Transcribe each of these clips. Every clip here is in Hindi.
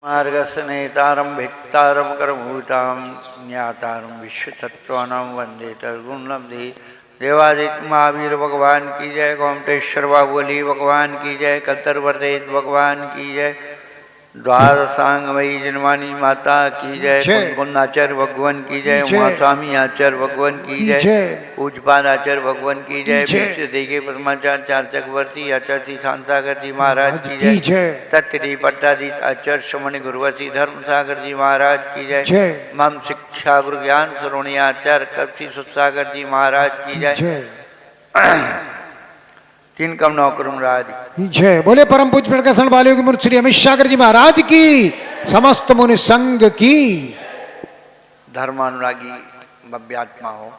मार्गस्नेतारं भिक्तारं करभूतां ज्ञातारं विश्वतत्त्वानां वंदे तद्गुणलब्धि। देवादित्य महावीर भगवान की जय। गोमटेश्वर बाहुबली भगवान की जय। कत्तरवर्तेज भगवान की जय। द्वारसांगमयी जनमानी माता की जय। कुंदकुंदाचार्य भगवान की जय। उमा स्वामी आचार्य भगवान की जय। पूजपाद आचार्य भगवान की जय। विश्व देगे परमाचार्य चार चक्रवर्ती आचार्य श्री शांतागर जी महाराज की जय। तत्री पट्टाधीश आचार्य श्रमणि गुरुवसी धर्म सागर जी महाराज की जय। मम शिक्षा गुरु ज्ञान श्रोणी आचार्य कपि सुसागर जी महाराज की जय। तीन कम नौकरम राज जय। बोले परम पूज्य प्रकाशन वाले की मुनि श्री अमित सागर जी महाराज की, समस्त मुनि संघ की। धर्मानुरागी भव्यात्मा हो,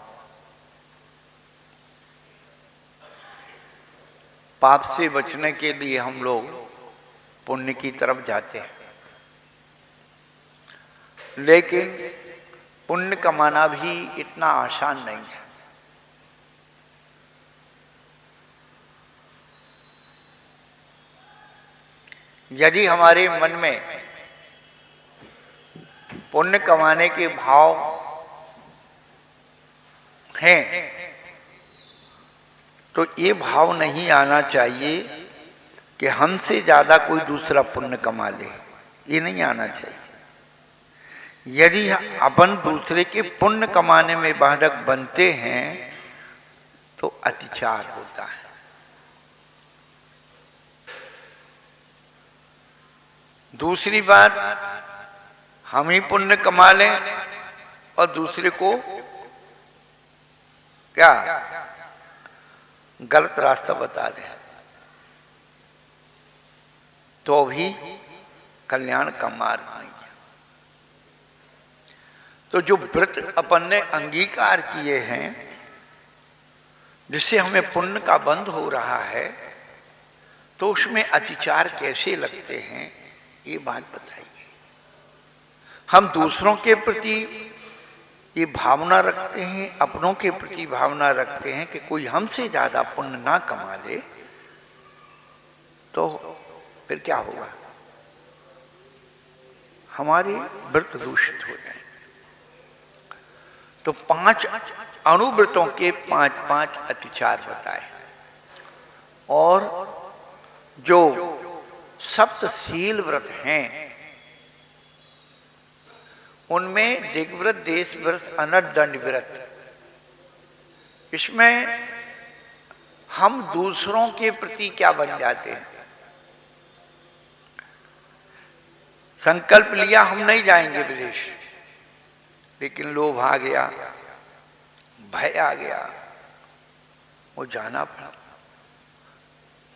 पाप से बचने के लिए हम लोग पुण्य की तरफ जाते हैं, लेकिन पुण्य कमाना भी इतना आसान नहीं है। यदि हमारे मन में पुण्य कमाने के भाव हैं तो ये भाव नहीं आना चाहिए कि हमसे ज्यादा कोई दूसरा पुण्य कमा ले, ये नहीं आना चाहिए। यदि अपन दूसरे के पुण्य कमाने में बाधक बनते हैं तो अतिचार होता है। दूसरी बात, हम ही पुण्य कमा लें और दूसरे को क्या गलत रास्ता बता दें तो भी कल्याण का मार्ग नहीं है। तो जो व्रत अपन ने अंगीकार किए हैं जिससे हमें पुण्य का बंध हो रहा है, तो उसमें अतिचार कैसे लगते हैं ये बात बताइए। हम दूसरों के प्रति ये भावना रखते हैं, अपनों के प्रति भावना रखते हैं कि कोई हमसे ज्यादा पुण्य ना कमा ले तो फिर क्या होगा, हमारे व्रत दूषित हो जाएंगे। तो 5 अणुव्रतों के 5-5 अतिचार बताए, और जो सप्तशील व्रत हैं उनमें दिग्व्रत, देश व्रत, अनट, दंड व्रत, इसमें हम दूसरों के प्रति क्या बन जाते हैं। संकल्प लिया हम नहीं जाएंगे विदेश, लेकिन लोभ आ गया, भय आ गया, वो जाना पड़ा।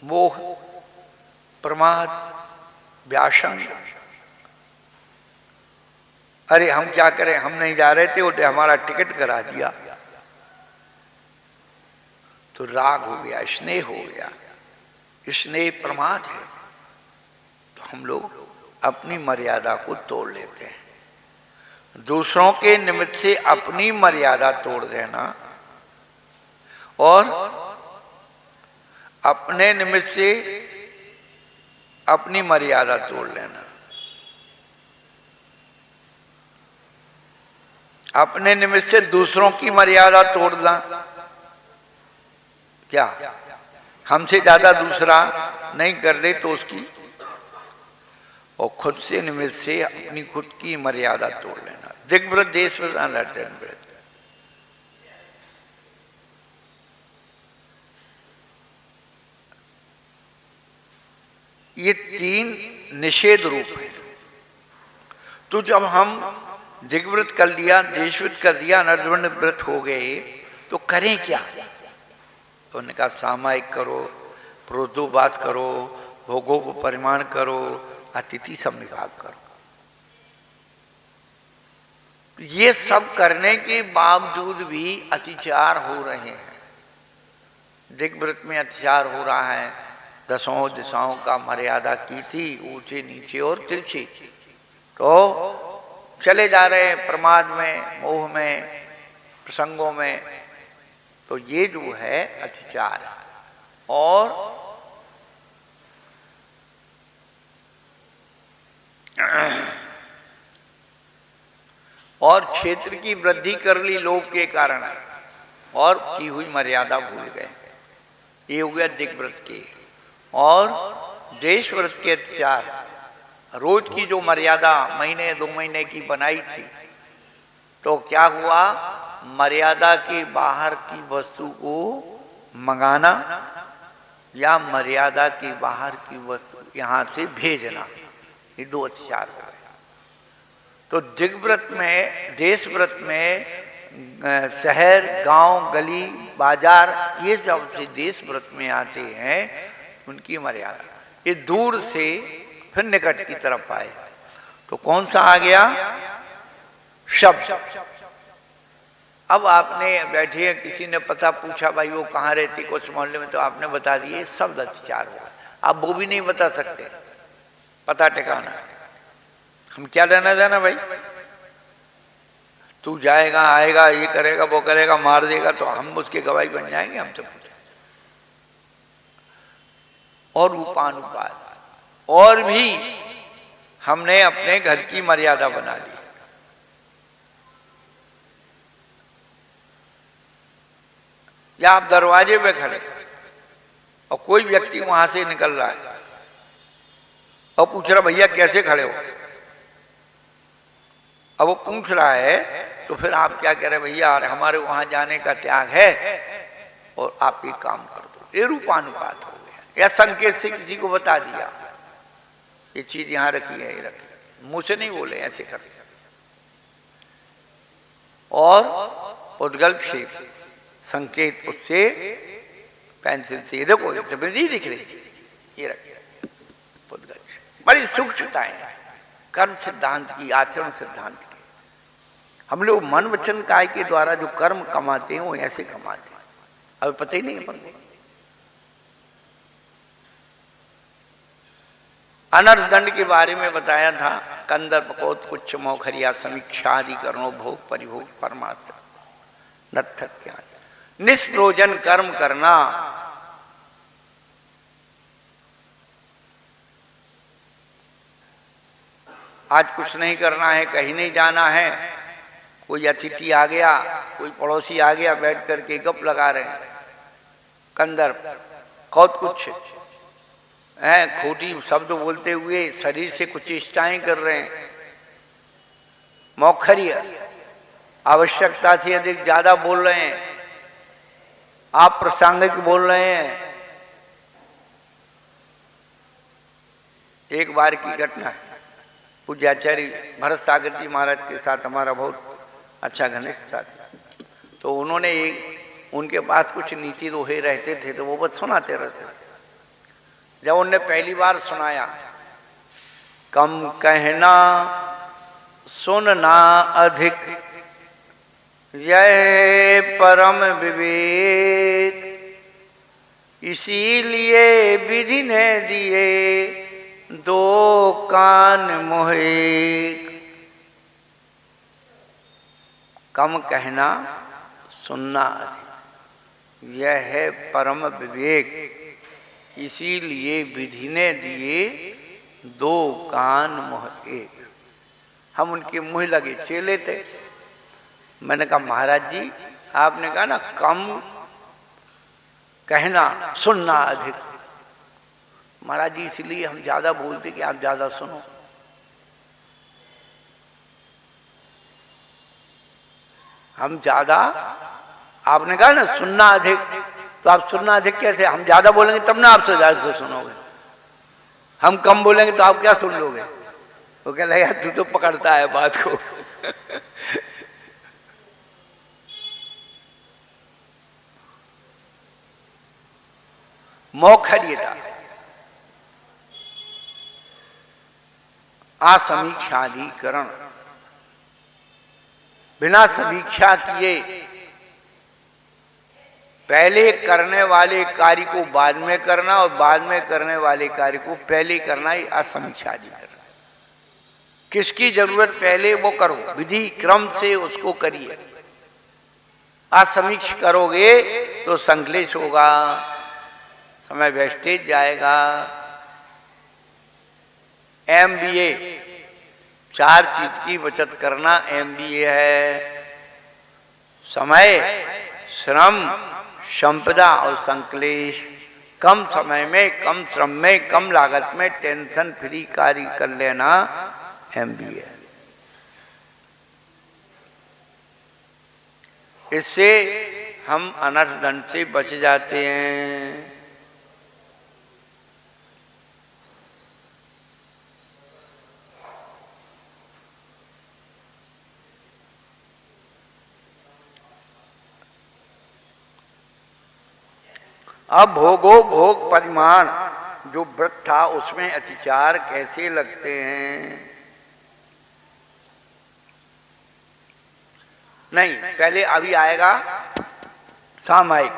मोह, प्रमाद, व्यासंग, अरे हम क्या करें, हम नहीं जा रहे थे, उन्होंने हमारा टिकट करा दिया, तो राग हो गया, स्नेह हो गया। स्नेह प्रमाद है, तो हम लोग अपनी मर्यादा को तोड़ लेते हैं। दूसरों के निमित्त से अपनी मर्यादा तोड़ देना और अपने निमित्त से अपनी मर्यादा तोड़ लेना, अपने निमित्त से दूसरों की मर्यादा तोड़ना, क्या हमसे ज्यादा दूसरा नहीं कर ले तो उसकी, और खुद से निमित्त से अपनी खुद की मर्यादा तोड़ लेना। दिग्व्रत, देश व्रत, अनट, दंड व्रत, ये 3 निषेध रूप हैं। तो जब हम दिग्व्रत कर लिया, देशव्रत कर दिया, अनर्धवर्ण व्रत हो गए, तो करें क्या। तो उन्होंने कहा सामायिक करो, प्रोद्योबास करो, भोगों को परिमाण करो, अतिथि संविभाग करो। ये सब करने के बावजूद भी अतिचार हो रहे हैं। दिग्व्रत में अतिचार हो रहा है, 10 दिशाओं का मर्यादा की थी, ऊंचे नीचे और तिरछी, तो चले जा रहे हैं प्रमाद में, मोह में, प्रसंगों में। तो ये जो है अतिचार है। और और क्षेत्र की वृद्धि कर ली लोभ के कारण, और की हुई मर्यादा भूल गए। ये हो गया दिग्व्रत के। और देश व्रत के अत्याचार, रोज की जो मर्यादा महीने 2 महीने की बनाई थी, तो क्या हुआ, मर्यादा के बाहर की वस्तु को मंगाना या मर्यादा के बाहर की वस्तु यहां से भेजना, ये 2 अत्याचार हो गए। तो दिग्व्रत में, देश व्रत में शहर, गांव, गली, बाजार, ये सब से देश व्रत में आते हैं, उनकी मर्यादा ये दूर से फिर निकट की तरफ आए। तो कौन सा आ गया, शब्द। अब आपने बैठे हैं, किसी ने पता पूछा, भाई वो कहाँ रहती कुछ मोहल्ले में, तो आपने बता दिए, शब्द अत्याचार हुआ। आप वो भी नहीं बता सकते, पता ठिकाना। हम क्या लेना देना भाई, तू जाएगा आएगा, ये करेगा वो करेगा, मार देगा, तो हम उसके गवाही बन जाएंगे, हम तो पूछे। और रूपानुपात, और भी हमने अपने घर की मर्यादा बना ली। या आप दरवाजे पे खड़े और कोई व्यक्ति वहां से निकल रहा है और पूछ रहा, भैया कैसे खड़े हो। अब वो पूछ रहा है, तो फिर आप क्या कह रहे, भैया हमारे वहां जाने का त्याग है और आप एक काम कर दो। ये रूपानुपात हो गया, या संकेत से किसी को बता दिया, ये चीज यहां रखी है, ये रखी, मुंह से नहीं बोले, ऐसे करते। और उद्गल्प से संकेत, उससे पेंसिल से, ये देखो जबरदस्ती दिख रही, ये रखिए उद्गल्प। बड़ी सूक्ष्मताएं हैं कर्म सिद्धांत की, आचरण सिद्धांत की। हम लोग मन वचन काय के द्वारा जो कर्म कमाते हैं, वो ऐसे कमाते हैं, अभी पता ही नहीं है अपन को। अनर्थ दंड के बारे में बताया था, कंदर्प कोत्कुच्च मौखरिया समीक्षा आदि करणो भोग परिभोग परमार्थ नर्थक ज्ञान। निष्प्रोजन कर्म करना, आज कुछ नहीं करना है, कहीं नहीं जाना है, कोई अतिथि आ गया, कोई पड़ोसी आ गया, बैठ करके गप लगा रहे हैं, कंदर्प कौतकुच्छ है, खोटी शब्द बोलते हुए शरीर से कुछ चेष्टाएं कर रहे हैं। मौखर्य, आवश्यकता से अधिक ज्यादा बोल रहे हैं, आप प्रासंगिक बोल रहे हैं। एक बार की घटना है, पूज्य आचार्य भरत सागर जी महाराज के साथ हमारा बहुत अच्छा घनिष्ठता था। तो उन्होंने उनके पास कुछ नीति दोहे रहते थे, तो वो बस सुनाते रहते थे। जब उनने पहली बार सुनाया, कम कहना सुनना अधिक, यह परम विवेक, इसीलिए विधि ने दिए 2 कान मोहे। कम कहना सुनना अधिक, यह है परम विवेक, इसीलिए विधि ने दिए 2 कान मोह एक। हम उनके मुंह लगे चेले थे। मैंने कहा, महाराज जी आपने कहा ना कम कहना सुनना अधिक, महाराज जी इसलिए हम ज्यादा बोलते कि आप ज्यादा सुनो। हम ज्यादा, आपने कहा ना सुनना अधिक, तो आप सुनना अधिक कैसे, हम ज्यादा बोलेंगे तब ना आपसे ज्यादा से सुनोगे, हम कम बोलेंगे तो आप क्या सुन लोगे। वो कह लगा तू तो पकड़ता है बात को। मौखर्यता, असमीक्षाधिकरण, बिना समीक्षा किए पहले करने वाले कार्य को बाद में करना और बाद में करने वाले कार्य को पहले करना, ही असमीक्षाधिकरण। किसकी जरूरत पहले वो करो, विधि क्रम से उसको करिए। असमीक्ष करोगे तो संक्लेश होगा, समय वेस्टेज जाएगा। MBA चार चीज की बचत करना MBA है। समय, श्रम, संपदा और संक्लेश। कम समय में, कम श्रम में, कम लागत में टेंशन फ्री कार्य कर लेना MBA है। इससे हम अनर्थ दंड से बच जाते हैं। अब भोगो भोग परिमाण, जो व्रत था उसमें अतिचार कैसे लगते हैं। नहीं, पहले अभी आएगा सामायिक,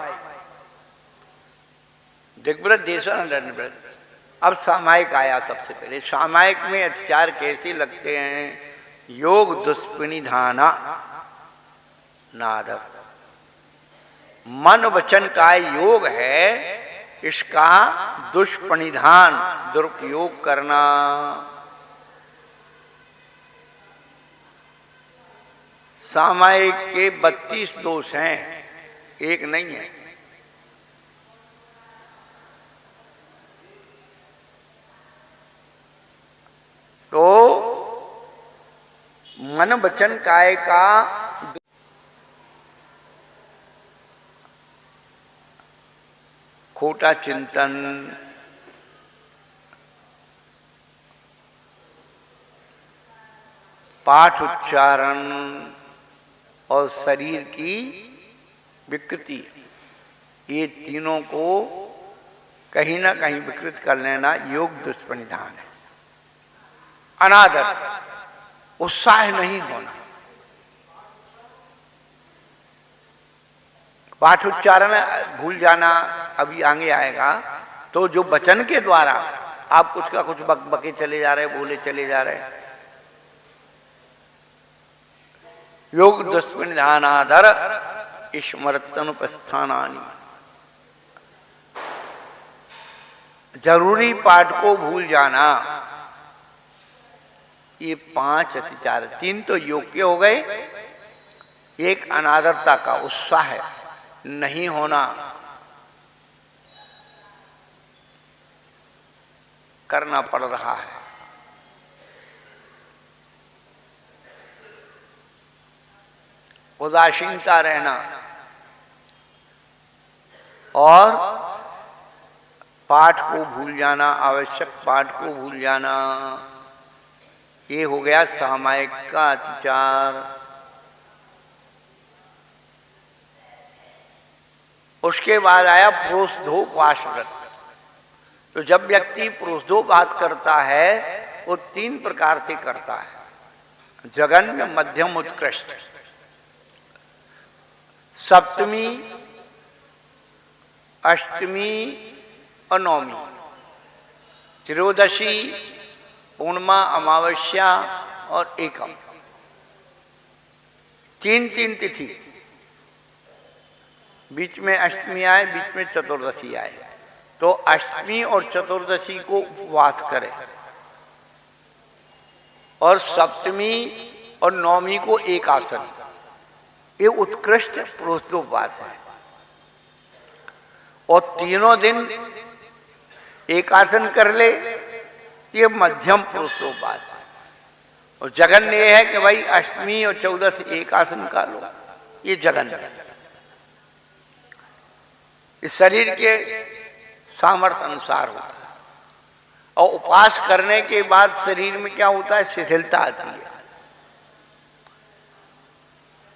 दिग्व्रत, देशव्रत, दंडव्रत। अब सामायिक आया सबसे पहले। सामायिक में अतिचार कैसे लगते हैं। योग दुष्परिधाना नादर, मन वचन का योग है, इसका दुष्परिधान, दुरुपयोग करना। सामायिक के 32 दोष हैं, एक नहीं है। तो मन वचन काय का खोटा चिंतन, पाठ उच्चारण और शरीर की विकृति, ये तीनों को कहीं ना कहीं विकृत कर लेना योग दुष्परिधान है। अनादर, उत्साह नहीं होना, पाठ उच्चारण भूल जाना, अभी आगे आएगा। तो जो वचन के द्वारा आप कुछ का कुछ बके चले जा रहे, बोले चले जा रहे, योग दुष्परिधानादर स्मृत्यनुपस्थानानि, जरूरी पाठ को भूल जाना, ये 5 अतिचार। 3 तो योग के हो गए, एक अनादरता का, उत्साह नहीं होना, करना पड़ रहा है। उदासीनता रहना और पाठ को भूल जाना, आवश्यक पाठ को भूल जाना, ये हो गया सामायिक का अतिचार। उसके बाद आया प्रोषधोपवास व्रत। तो जब व्यक्ति प्रोषधोपवास करता है वो 3 प्रकार से करता है, जघन्य, मध्यम, उत्कृष्ट। सप्तमी, अष्टमी और नवमी, त्रयोदशी, पूर्णिमा, अमावस्या और एकम, 3 तिथि, बीच में अष्टमी आए, बीच में चतुर्दशी आए, तो अष्टमी और चतुर्दशी को उपवास करें, और सप्तमी और नवमी को एकासन। ये उत्कृष्ट प्रोषधोपवास है। और तीनों दिन एकासन कर ले, ये मध्यम प्रोषधोपवास है। और जघन्य ये है कि भाई अष्टमी और चौदसी एकासन कर लो, ये जघन्य है। इस शरीर के सामर्थ्य अनुसार होता है। और उपवास करने के बाद शरीर में क्या होता है, शिथिलता आती है।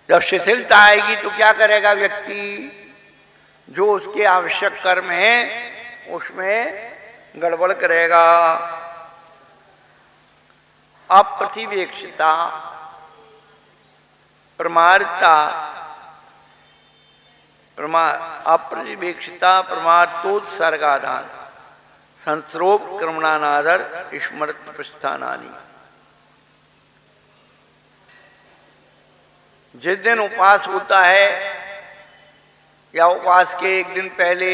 जब शिथिलता आएगी तो क्या करेगा व्यक्ति, जो उसके आवश्यक कर्म हैं उसमें गड़बड़ करेगा। अप्रतिवेक्षिता, प्रमाणिकता, अप्रतिवेक्षिता, प्रमाणोत्सर्गादान, संस्रोप क्रमणानादर, स्मृत प्रस्थानानि। जिस दिन उपवास होता है या उपवास के एक दिन पहले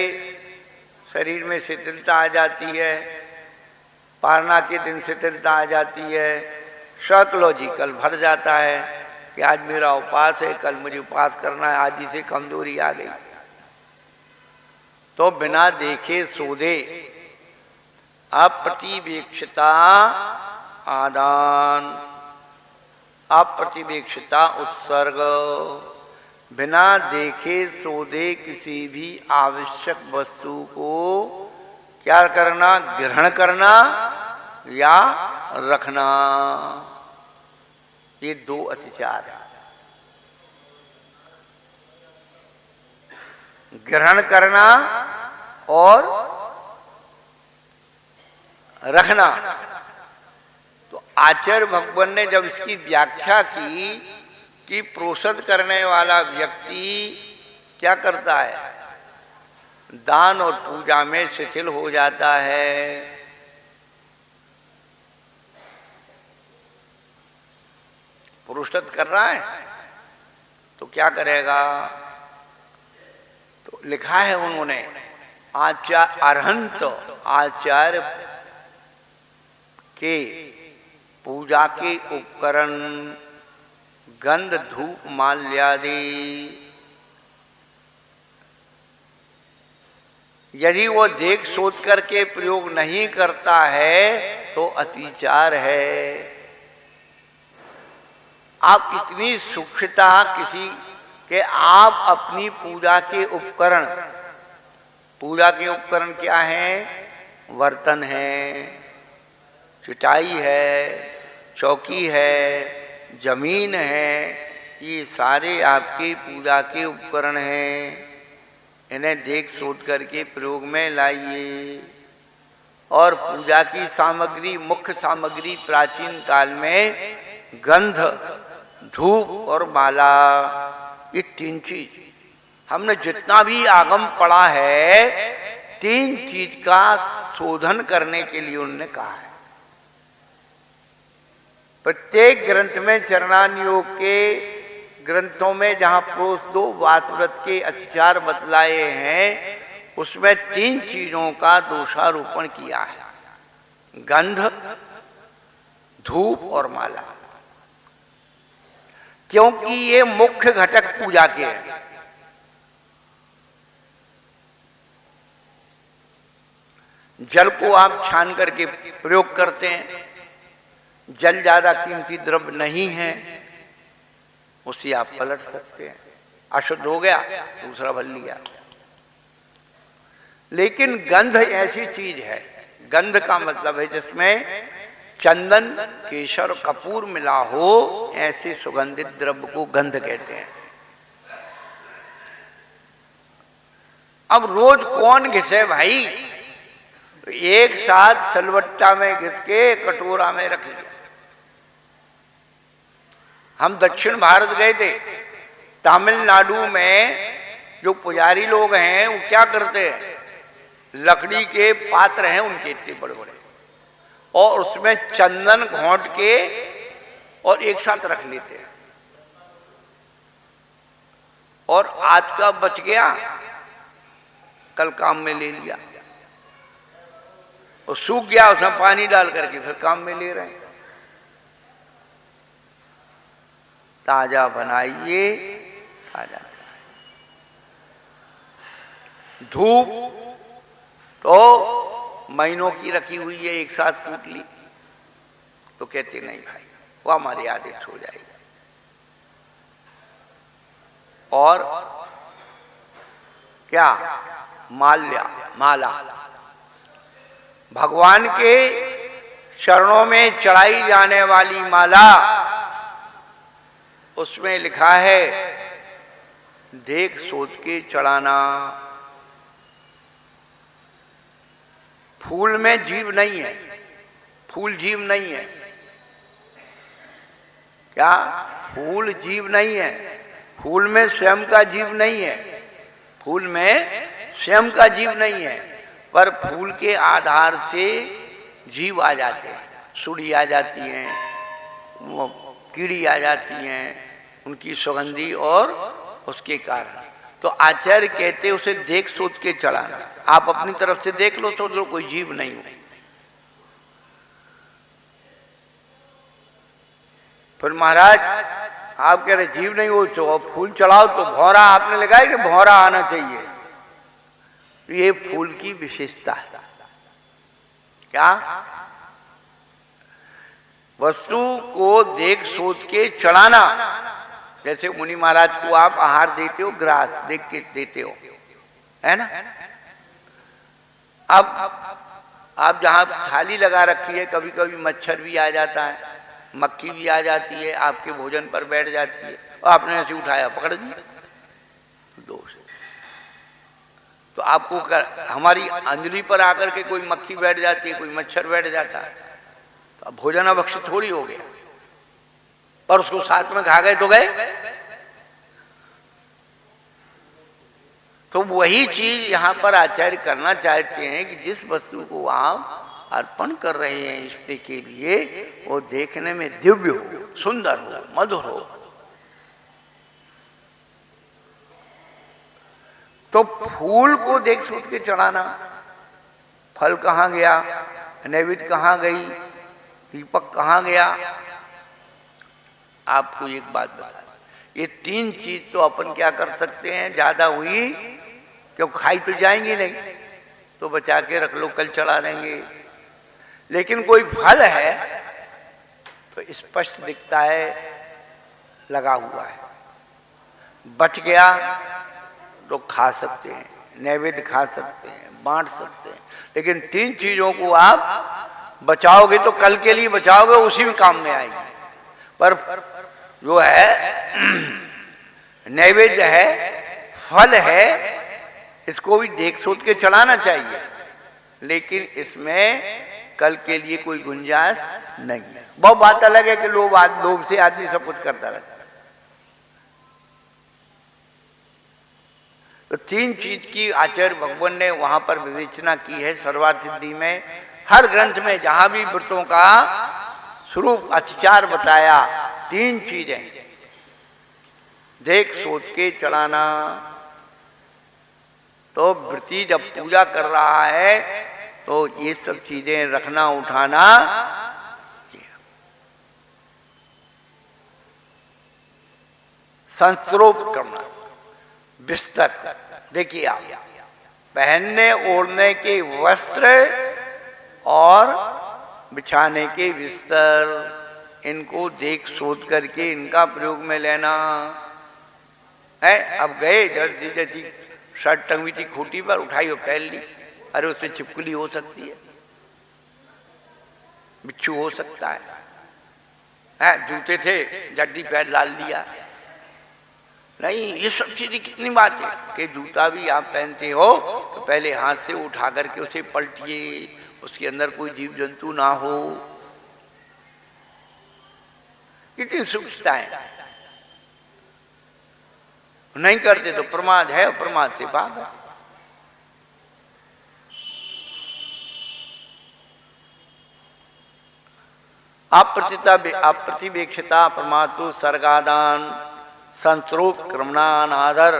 शरीर में शिथिलता आ जाती है, पारना के दिन शिथिलता आ जाती है, साइकोलॉजिकल भर जाता है कि आज मेरा उपवास है, कल मुझे उपवास करना है, आज ही से कमजोरी आ गई। तो बिना देखे सोधे अप्रतिवेक्षिता आदान, अप्रतिवेक्षिता उत्सर्ग, बिना देखे सोधे किसी भी आवश्यक वस्तु को क्या करना, ग्रहण करना या रखना, ये दो अतिचार है। ग्रहण करना और रखना। तो आचार्य भगवान ने जब इसकी व्याख्या की कि प्रोषद करने वाला व्यक्ति क्या करता है, दान और पूजा में शिथिल हो जाता है। प्रोषद कर रहा है तो क्या करेगा, तो लिखा है उन्होंने आचार्य अरहंत आचार्य के पूजा के उपकरण गंध धूप माल्यादि यदि वो देख सोच करके प्रयोग नहीं करता है तो अतिचार है। आप इतनी सूक्ष्मता किसी के, आप अपनी पूजा के उपकरण, पूजा के उपकरण क्या हैं, बर्तन है, चटाई है, चौकी है, जमीन है, ये सारे आपकी पूजा के उपकरण हैं। इन्हें देख सोच करके प्रयोग में लाइए। और पूजा की सामग्री, मुख्य सामग्री प्राचीन काल में गंध, धूप और माला, ये तीन चीज हमने जितना भी आगम पढ़ा है, तीन चीज का शोधन करने के लिए उन्होंने कहा है। प्रत्येक ग्रंथ में चरणान योग के ग्रंथों में जहां प्रोष दो वातव्रत के अतिचार बतलाए हैं, उसमें तीन चीजों का दोषारोपण किया है, गंध, धूप और माला, क्योंकि ये मुख्य घटक पूजा के हैं। जल को आप छान करके प्रयोग करते हैं, जल ज्यादा कीमती द्रव्य नहीं है, उसे आप पलट सकते हैं, अशुद्ध हो गया दूसरा भर लिया। लेकिन गंध ऐसी चीज है, गंध का मतलब है जिसमें चंदन, केसर, कपूर मिला हो, ऐसे सुगंधित द्रव्य को गंध कहते हैं। अब रोज कौन घिसे भाई, तो एक साथ सलवट्टा में घिस के कटोरा में रख लिया। हम दक्षिण भारत गए थे, तमिलनाडु में जो पुजारी लोग हैं वो क्या करते हैं, लकड़ी के पात्र हैं उनके इतने बड़े बड़े, और उसमें चंदन घोंट के और एक साथ रख लेते हैं। और आज का बच गया कल काम में ले लिया, और सूख गया उसमें पानी डाल करके फिर काम में ले रहे हैं। ताजा बनाइए, ताजा। धूप तो महीनों की रखी हुई है, एक साथ कूट ली, तो कहते नहीं भाई वो हमारी आदत हो जाएगी। और क्या, माल्या, माला, भगवान के चरणों में चढ़ाई जाने वाली माला, उसमें लिखा है देख सोच के चढ़ाना। फूल में जीव नहीं है, फूल जीव नहीं है। क्या, फूल जीव नहीं है, फूल में स्वयं का जीव नहीं है, फूल में स्वयं का जीव नहीं है, पर फूल के आधार से जीव आ जाते हैं, सुड़ी आ जाती हैं, वो कीड़ी आ जाती हैं, उनकी सुगंधी और उसके कारण। तो आचार्य कहते उसे देख सोच के चढ़ाना। आप अपनी तरफ से देख लो, सोच लो कोई जीव नहीं हो, फिर महाराज आप कह रहे जीव नहीं हो तो फूल चढ़ाओ, तो भौरा आपने लगाया कि भौरा आना चाहिए। ये फूल की विशेषता है। क्या? वस्तु को देख सोच के चढ़ाना। जैसे मुनि महाराज को आप आहार देते हो, ग्रास देख के देते हो, है ना। अब आप जहां थाली लगा रखी है, कभी कभी मच्छर भी आ जाता है, मक्खी भी आ जाती है, आपके भोजन पर बैठ जाती है, और आपने ऐसे उठाया पकड़ दिया, दोष। तो आपको हमारी अंजलि पर आकर के कोई मक्खी बैठ जाती है, कोई मच्छर बैठ जाता है, तो अब भोजन अभक्षित थोड़ी हो गया, पर उसको साथ में खा गए तो गए। तो वही चीज यहां पर आचार्य करना चाहते हैं कि जिस वस्तु को आप अर्पण कर रहे हैं इष्ट के लिए, वो देखने में दिव्य हो, सुंदर हो, मधुर हो। तो फूल को देख सोच के चढ़ाना, फल कहाँ गया, नैवेद्य कहाँ गई, दीपक कहाँ गया। आपको एक बात बता, ये तीन चीज तो अपन क्या कर सकते हैं, ज्यादा हुई क्यों खाई तो जाएंगी नहीं, तो बचा के रख लो, कल चढ़ा देंगे। लेकिन कोई फल है तो स्पष्ट दिखता है लगा हुआ है, बच गया तो खा सकते हैं, नैवेद्य खा सकते हैं, बांट सकते हैं। लेकिन तीन चीजों को आप बचाओगे तो कल के लिए बचाओगे, उसी में काम में आएगी। पर जो है नैवेद्य है, फल है, इसको भी देख सोच के चढ़ाना चाहिए, लेकिन इसमें कल के लिए कोई गुंजाइश नहीं है। बहुत बात अलग है कि लोभ से आदमी सब कुछ करता रहता है। तो तीन चीज की आचार्य भगवान ने वहां पर विवेचना की है सर्वार्थ सिद्धि में। हर ग्रंथ में जहां भी व्रतों का स्वरूप आचार बताया, तीन चीजें देख सोच के चढ़ाना। तो व्रती जब पूजा कर रहा है तो ये सब चीजें रखना, उठाना। संस्रोप करना, बिस्तर देखिए आप, पहनने ओढ़ने के वस्त्र और बिछाने के बिस्तर, इनको देख सोच करके इनका प्रयोग में लेना है। अब गए जैसी शर्ट टंगी थी खूंटी पर, उठाई और पहन ली, अरे उसमें छिपकली हो सकती है, बिच्छू हो सकता है, जूते थे जड्डी पैर डाल लिया। नहीं, ये सब चीजें कितनी बात है कि जूता भी आप पहनते हो तो पहले हाथ से उठा करके उसे पलटिए, उसके अंदर कोई जीव जंतु ना हो। कितनी सूक्ष्मता है, नहीं करते तो प्रमाद है, और प्रमाद से पाप है। अप्रतिवेक्षिता प्रमातु सर्गादान संस्रोप क्रमणानादर।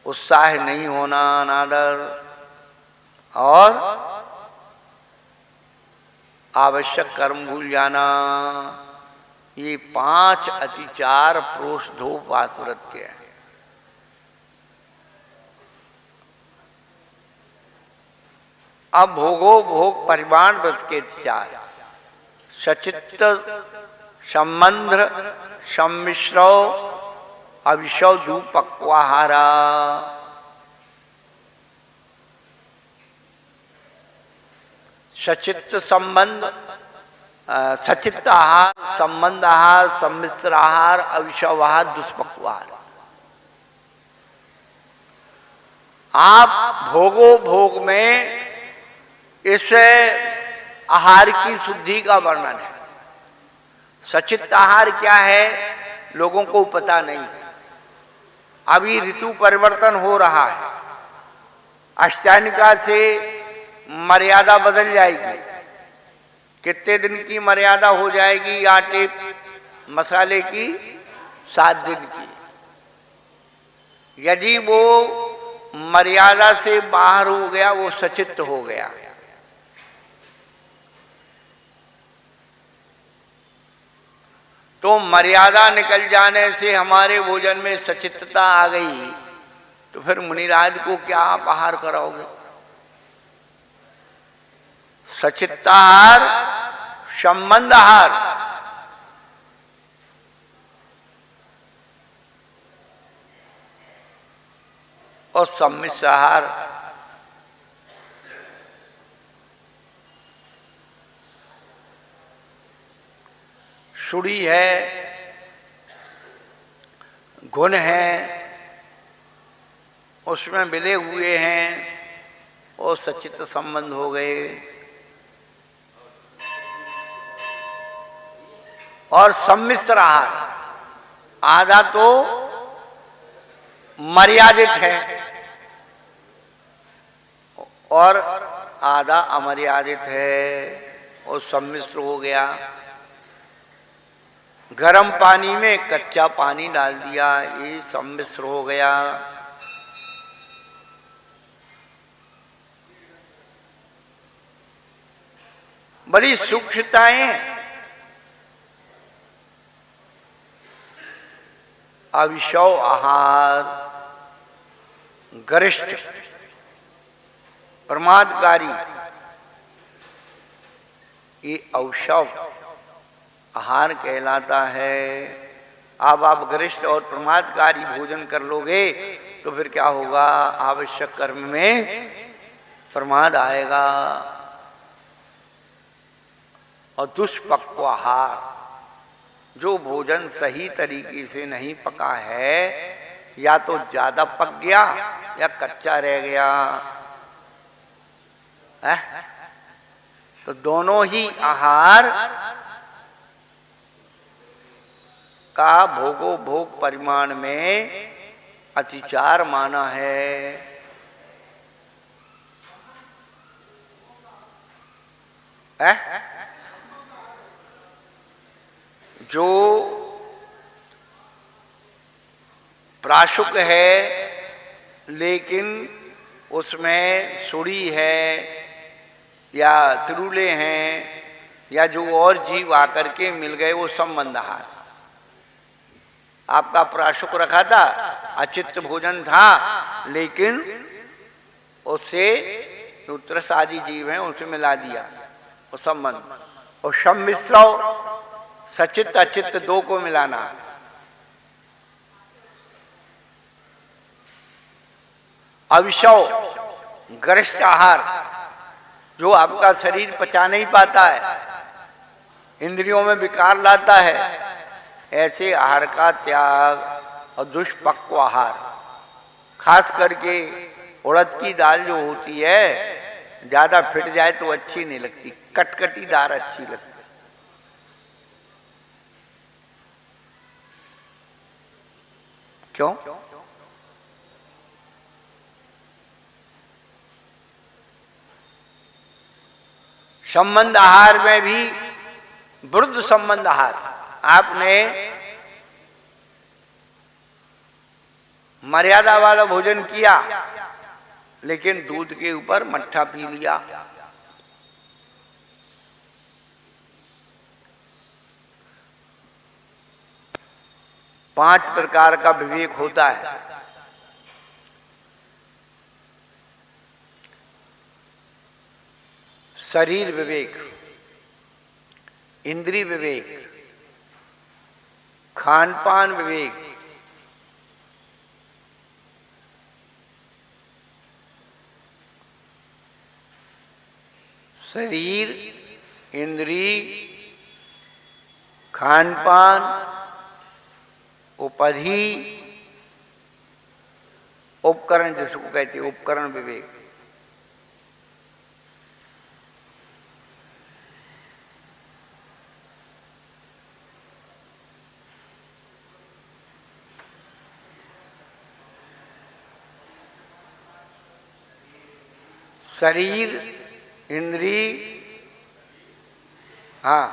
उत्साह नहीं होना, अनादर, और आवश्यक कर्म भूल जाना, ये 5 अतिचार प्रोषधोपासुरत के हैं। अब भोगो भोग परिमाण व्रत के अतिचार, सचित्त संबंध सम्मिश्र अविशव दूपक्वाहारा। सचित्त संबंध, सचित्त आहार, संबंध आहार, सम्मिश्र आहार, अविशव आहार, दुष्पक्वाहार। आप भोगो भोग में इस आहार की शुद्धि का वर्णन है। सचित्त आहार क्या है लोगों को पता नहीं। अभी ऋतु परिवर्तन हो रहा है, अष्टानिका से मर्यादा बदल जाएगी। कितने दिन की मर्यादा हो जाएगी आटे मसाले की? 7 दिन की। यदि वो मर्यादा से बाहर हो गया, वो सचित्त हो गया। तो मर्यादा निकल जाने से हमारे भोजन में सचित्तता आ गई, तो फिर मुनिराज को क्या आप आहार कराओगे? सचित्ताहार, संबंध आहार। और सम्मिश्र आहार। सुड़ी है, गुण है, उसमें मिले हुए हैं और सचित संबंध हो गए। और सम्मिश्र आहार, आधा तो मर्यादित है और आधा अमर्यादित है, और सम्मिश्र हो गया। गर्म पानी में कच्चा पानी डाल दिया, ये सम्मिश्र हो गया। बड़ी सूक्ष्मताएं। अविशव आहार, गरिष्ठ, प्रमादकारी, ये अवशव आहार कहलाता है। अब आप गरिष्ठ और प्रमादकारी भोजन कर लोगे तो फिर क्या होगा? आवश्यक कर्म में प्रमाद आएगा। और दुष्पक्व आहार, जो भोजन सही तरीके से नहीं पका है, या तो ज्यादा पक गया या कच्चा रह गया है? तो दोनों ही आहार का भोगो भोग परिमाण में अतिचार माना है। जो प्राशुक है लेकिन उसमें सुड़ी है या तिरुले हैं या जो और जीव आकर के मिल गए, वो संबंध आहार। आपका प्राशुक रखा था, अचित्त भोजन था, लेकिन उससे जो त्रस आदि जीव हैं उनसे मिला दिया, वो संबंध। और सम्मिश्र, सचित्त अचित्त दो को मिलाना। अविशव, गरिष्ठ आहार, जो आपका शरीर पचा नहीं पाता है, इंद्रियों में विकार लाता है, ऐसे आहार का त्याग। और दुष्पक्व आहार, खास करके उड़द की दाल जो होती है, ज्यादा फिट जाए तो अच्छी नहीं लगती, कटकटीदार अच्छी लगती। क्यों? संबंध आहार में भी वृद्ध संबंध आहार। आपने मर्यादा वाला भोजन किया लेकिन दूध के ऊपर मट्ठा पी लिया, पांच प्रकार का विवेक होता है। शरीर विवेक, इंद्रिय विवेक, खान पान विवेक, शरीर, इंद्रिय, खान पान, उपाधि, उपकरण, जिसको कहते हैं उपकरण विवेक। शरीर, इंद्रिय, हाँ,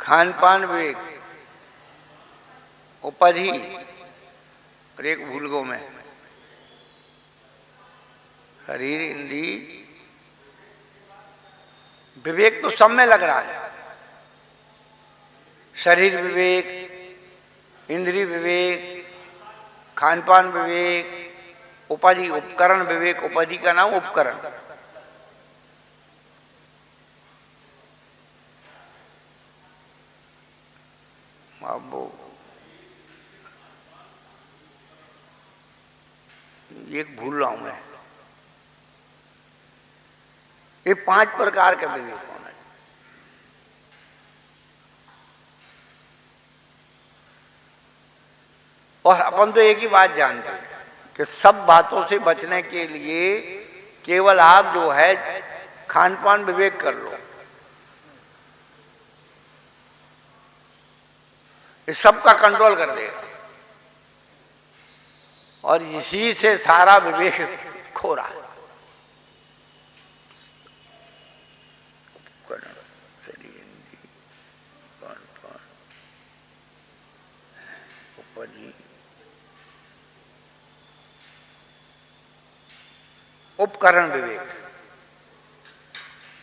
खान पान विवेक, उपाधि, और एक भूल गो मैं, शरीर, इंद्रिय, विवेक तो सब में लग रहा है। शरीर विवेक, इंद्रिय विवेक, खान पान विवेक, उपाधि उपकरण विवेक। उपाधि का नाम उपकरण। अब वो एक भूल रहा हूं मैं। ये 5 प्रकार का विवेक होना है। और अपन तो एक ही बात जानते हैं कि सब बातों से बचने के लिए केवल आप जो है खान पान विवेक कर लो। इस सब का कंट्रोल कर देगा और इसी से सारा विवेक खो रहा है। उपकरण विवेक,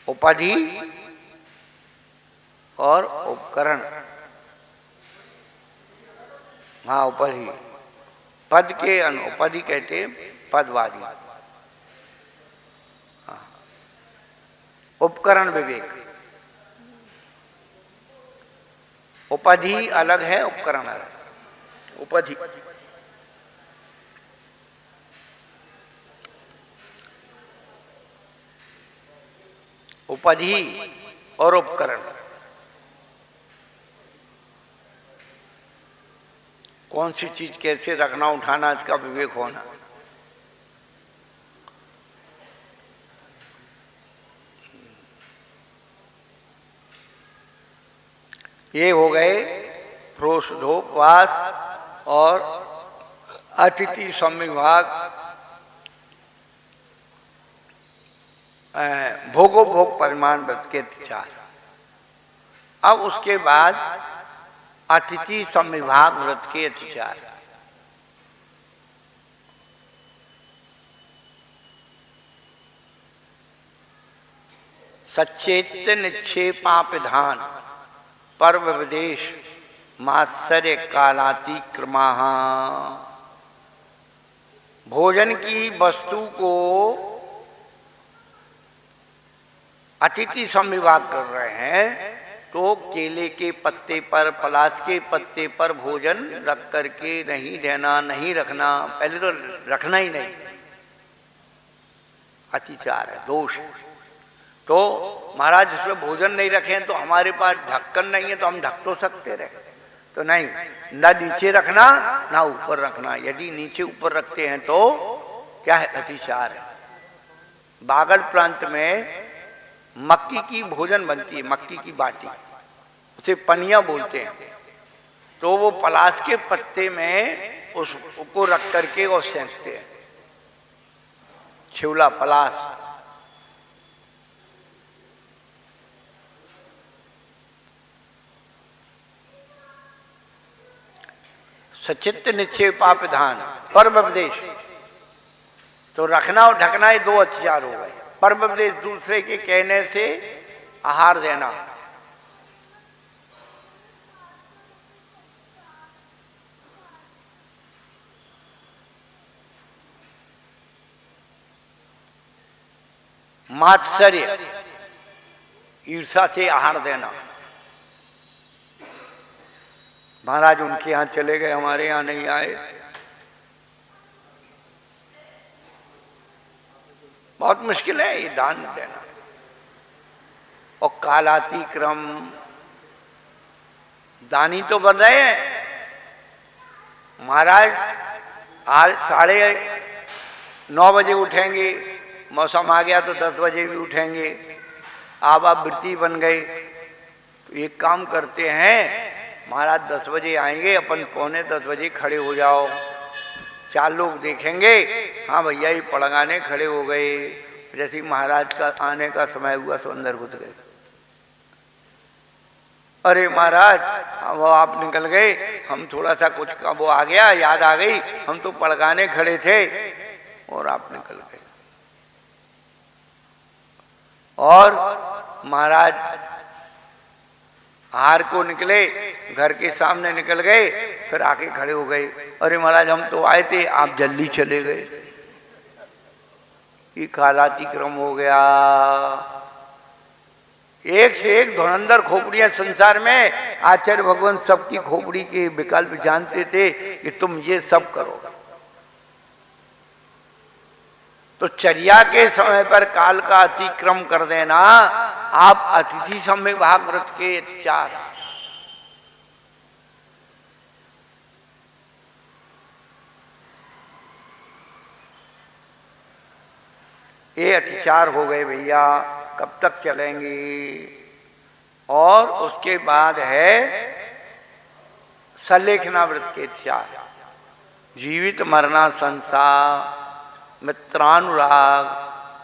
उपाधि और उपकरण। हाँ, उपाधि पद के उपाधि कहते हैं, पदवादी। हाँ। उपकरण विवेक, उपाधि अलग है, उपकरण अलग। उपाधि उपाधि और उपकरण, कौन सी चीज कैसे रखना उठाना, इसका विवेक होना। ये हो गए प्रोषधोपवास और अतिथि संविभाग, भोगोपभोग परिमाण व्रत के 4। अब उसके बाद अतिथि संविभाग व्रत के 4। सचेत निक्षेपापिधान, पर्व विदेश, मात्सर्य कालातिक्रमा। भोजन की वस्तु को अतिथि संविभाग कर रहे हैं तो केले के पत्ते पर, पलाश के पत्ते पर भोजन रख करके नहीं देना, नहीं रखना। पहले तो रखना ही नहीं, अतिचार है, दोष। तो महाराज इसमें भोजन नहीं रखें तो हमारे पास ढक्कन नहीं है तो हम ढक तो सकते रहे, तो नहीं, ना नीचे रखना ना ऊपर रखना। यदि नीचे ऊपर रखते हैं तो क्या है, अतिचार है। बागड़ प्रांत में मक्की की भोजन बनती है, मक्की की बाटी, उसे पनिया बोलते हैं। तो वो पलाश के पत्ते में उसको रख करके और सेंकते हैं, छिवला पलाश। सचित्त निक्षेपापिधान, पर्व उपदेश। तो रखना और ढकना ये 2 अत्याचार हो गए। पर्व उपदेश, दूसरे के कहने से आहार देना। मात्सर्य, ईर्षा से आहार देना। महाराज उनके यहां चले गए, हमारे यहां नहीं आए, बहुत मुश्किल है ये दान देना। और कालातिक्रम, दानी तो बन रहे हैं महाराज, आज 9:30 बजे उठेंगे, मौसम आ गया तो 10 बजे भी उठेंगे। आप वृत्ति बन गए तो एक काम करते हैं, महाराज 10 बजे आएंगे, अपन 9:45 बजे खड़े हो जाओ। 4 लोग देखेंगे, हाँ भैया ये पड़गाने खड़े हो गए। जैसे महाराज का आने का समय हुआ सो अंदर घुस गए। अरे महाराज वो आप निकल गए, हम थोड़ा सा कुछ का वो आ गया, याद आ गई, हम तो पड़गाने खड़े थे और आप निकल गए। और महाराज हार को निकले, घर के सामने निकल गए, फिर आके खड़े हो गए, अरे महाराज हम तो आए थे, आप जल्दी चले गए। ये कालातिक्रम हो गया। एक से एक धुरंधर खोपड़ियां संसार में। आचार्य भगवान सबकी खोपड़ी के विकल्प जानते थे कि तुम ये सब करो। तो चर्या के समय पर काल का अतिक्रम कर देना, आप अतिथि समय भाग व्रत के अत्याचार। ये अत्याचार हो गए भैया, कब तक चलेंगे? और उसके बाद है सलेखना व्रत के अत्याचार। जीवित मरना संसार, मित्रानुराग,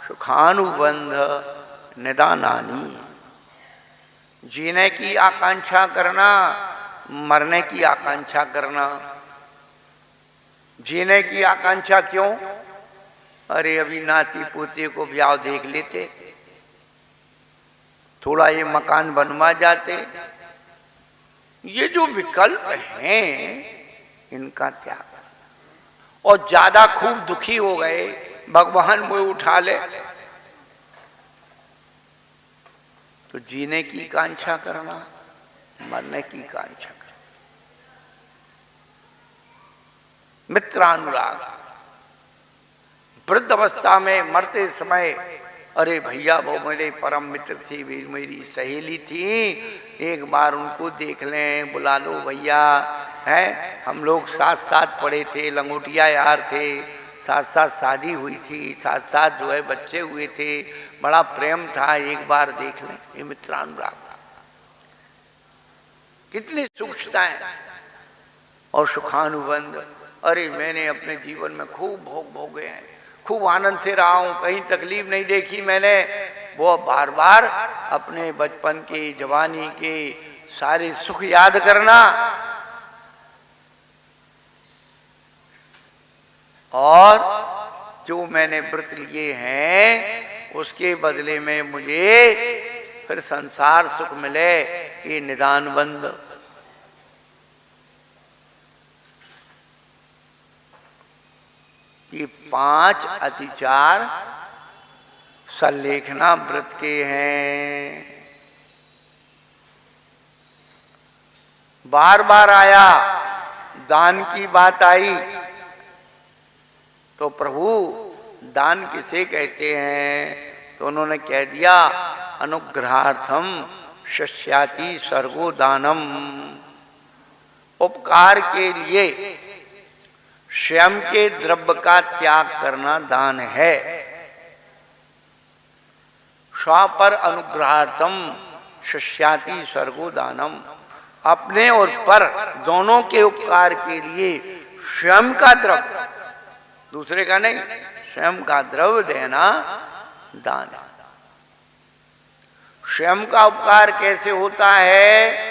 सुखानुबंध, निदानानी। जीने की आकांक्षा करना, मरने की आकांक्षा करना। जीने की आकांक्षा क्यों? अरे अभी नाती पोते को ब्याह देख लेते, थोड़ा ये मकान बनवा जाते। ये जो विकल्प हैं इनका त्याग। और ज्यादा खूब दुखी हो गए, भगवान मुझे उठा ले, तो जीने की कांक्षा करना, मरने की कांक्षा करना। मित्रानुराग, वृद्ध अवस्था में मरते समय, अरे भैया वो मेरे परम मित्र थी, मेरी सहेली थी, एक बार उनको देख लें, बुला लो भैया। है हम लोग साथ साथ पढ़े थे, लंगोटिया यार थे, साथ साथ शादी हुई थी, साथ साथ जो है बच्चे हुए थे, बड़ा प्रेम था, एक बार देख लें। ये मित्रानुराग, कितनी सूक्ष्मताएं। और सुखानुबंध, अरे मैंने अपने जीवन में खूब भोग भोगे हैं, खूब आनंद से रहा हूं, कहीं तकलीफ नहीं देखी मैंने। वो बार बार अपने बचपन के, जवानी के सारे सुख याद करना, और जो मैंने व्रत लिए हैं उसके बदले में मुझे फिर संसार सुख मिले, ये निदान बंद। ये 5 अतिचार सल्लेखना व्रत के हैं। बार बार आया, दान की बात आई, तो प्रभु दान किसे कहते हैं? तो उन्होंने कह दिया, अनुग्रहार्थम शस्याति सर्गो दानम। उपकार के लिए स्वयं के द्रव्य का त्याग करना दान है। स्व पर अनुग्रहार्थम शस्याति सर्गो दानम। अपने और पर दोनों के उपकार के लिए स्वयं का द्रव्य, दूसरे का नहीं, स्वयं का द्रव्य देना दान है। स्वयं का उपकार कैसे होता है?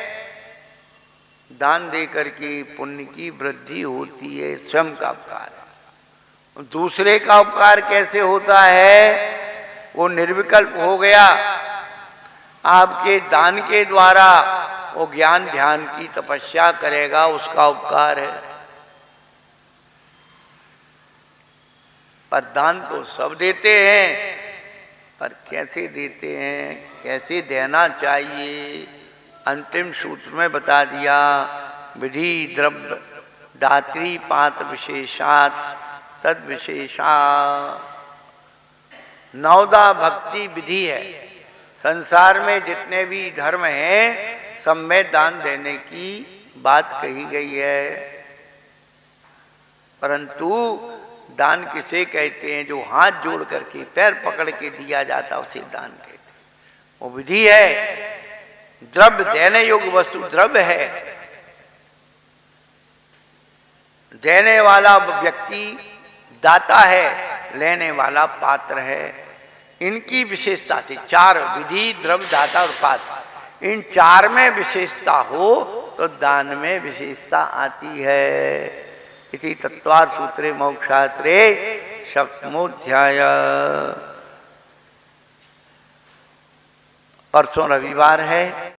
दान देकर के पुण्य की वृद्धि होती है, स्वयं का उपकार है। दूसरे का उपकार कैसे होता है? वो निर्विकल्प हो गया, आपके दान के द्वारा वो ज्ञान ध्यान की तपस्या करेगा, उसका उपकार है। पर दान तो सब देते हैं, पर कैसे देते हैं, कैसे देना चाहिए? अंतिम सूत्र में बता दिया, विधि द्रव्य दात्री पात्र विशेषात तद विशेषा। 9 भक्ति विधि है। संसार में जितने भी धर्म हैं सब में दान देने की बात कही गई है, परंतु दान किसे कहते हैं? जो हाथ जोड़ करके पैर पकड़ के दिया जाता उसे दान कहते हैं। वो विधि है। द्रव्य देने योग्य वस्तु द्रव्य है, देने वाला व्यक्ति दाता है, लेने वाला पात्र है। इनकी विशेषता थी 4, विधि द्रव्य दाता और पात्र। इन 4 में विशेषता हो तो दान में विशेषता आती है। इति तत्वार सूत्रे मोक्षात्रे 7वां अध्याय। परसों रविवार है।